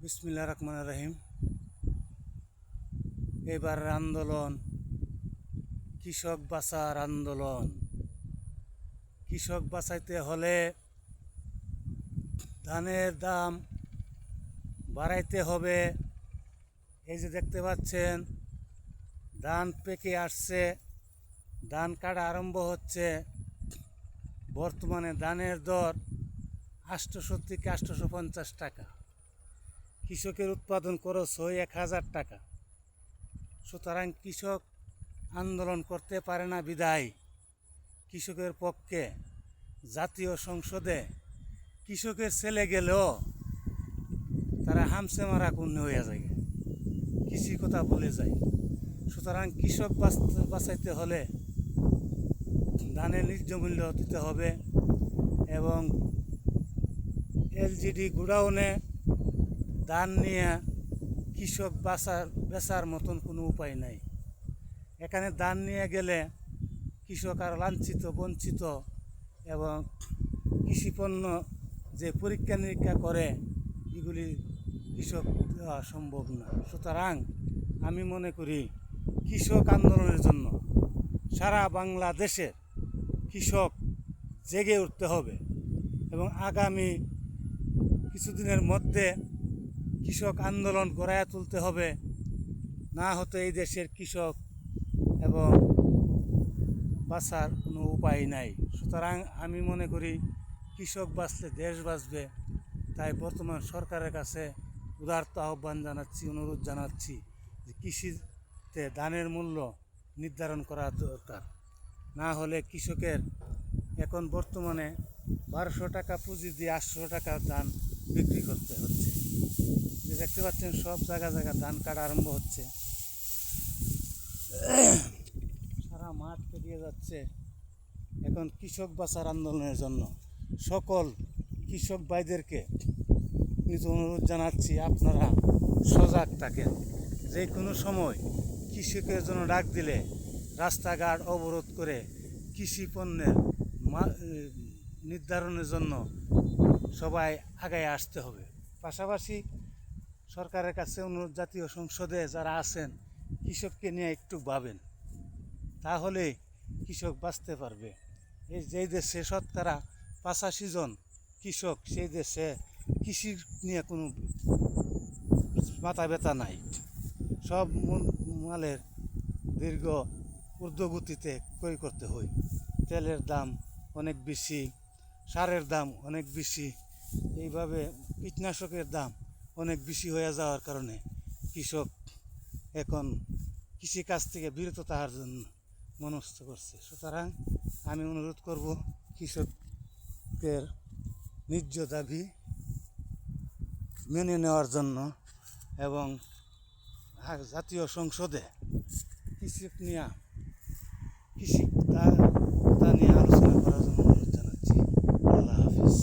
বিসমিল্লাহির রহমানির রহিম। এবার আন্দোলন কৃষক বাঁচার আন্দোলন। কৃষক বাঁচাইতে হলে ধানের দাম বাড়াইতে হবে। এই যে দেখতে পাচ্ছেন, ধান পেকে আসছে, ধান কাটা আরম্ভ হচ্ছে। বর্তমানে ধানের দর 800 থেকে 850 টাকা। কৃষকের উৎপাদন খরচ হয় 1000 টাকা। সুতরাং কৃষক আন্দোলন করতে পারে না বিদায় কৃষকের পক্ষে জাতীয় সংসদে কৃষকের ছেলে গেলেও তারা হামসে মারা কুণ্য হয়ে যায়, কৃষির কথা ভুলে যায়। সুতরাং কৃষক বাঁচাইতে হলে ধানের ন্যায্য মূল্য দিতে হবে এবং এলজিডি গোডাউনে ধান নিয়ে কৃষক বেচার মতন কোনো উপায় নাই। এখানে ধান নিয়ে গেলে কৃষক আর লাঞ্ছিত বঞ্চিত এবং কৃষিপণ্য যে পরীক্ষা নিরীক্ষা করে এগুলি কৃষক দেওয়া সম্ভব না। সুতরাং আমি মনে করি কৃষক আন্দোলনের জন্য সারা বাংলাদেশের কৃষক জেগে উঠতে হবে এবং আগামী কিছুদিনের মধ্যে কৃষক আন্দোলন গড়াইয়া তুলতে হবে। না হতে এই দেশের কৃষক এবং বাঁচার কোনো উপায় নাই। সুতরাং আমি মনে করি কৃষক বাঁচলে দেশ বাঁচবে। তাই বর্তমান সরকারের কাছে উদারত আহ্বান জানাচ্ছি, অনুরোধ জানাচ্ছি যে কৃষিতে ধানের মূল্য নির্ধারণ করা দরকার। না হলে কৃষকের এখন বর্তমানে 1200 টাকা পুঁজি দিয়ে 800 টাকা ধান বিক্রি করতে হচ্ছে। যে দেখতে পাচ্ছেন সব জায়গা ধান কাটা আরম্ভ হচ্ছে, সারা মাঠ পেরিয়ে যাচ্ছে। এখন কৃষক বাঁচার আন্দোলনের জন্য সকল কৃষক ভাইদেরকে অনুরোধ জানাচ্ছি, আপনারা সজাগ থাকেন। যে কোনো সময় কৃষকের জন্য ডাক দিলে রাস্তাঘাট অবরোধ করে কৃষি পণ্যের নির্ধারণের জন্য সবাই আগায় আসতে হবে। পাশাপাশি সরকারের কাছে অনুরোধ, জাতীয় সংসদে যারা আছেন কৃষককে নিয়ে একটু ভাবেন, তাহলে কৃষক বাঁচতে পারবে। এই যেই দেশে শতকরা 85 জন কৃষক, সেই দেশে কৃষি নিয়ে কোনো মাথা ব্যথা নাই। সব মালের দীর্ঘ ঊর্ধ্বগতিতে ক্রয় করতে হয়। তেলের দাম অনেক বেশি, সারের দাম অনেক বেশি, এইভাবে কীটনাশকের দাম অনেক বেশি হয়ে যাওয়ার কারণে কৃষক এখন কৃষিকাজ থেকে বিরত থাকার জন্য মনস্থ করছে। সুতরাং আমি অনুরোধ করব কৃষকের ন্যায্য দাবি মেনে নেওয়ার জন্য এবং জাতীয় সংসদে কৃষক নিয়ে কৃষি নিয়ে আলোচনা করার জন্য অনুরোধ জানাচ্ছি। আল্লাহ হাফিজ।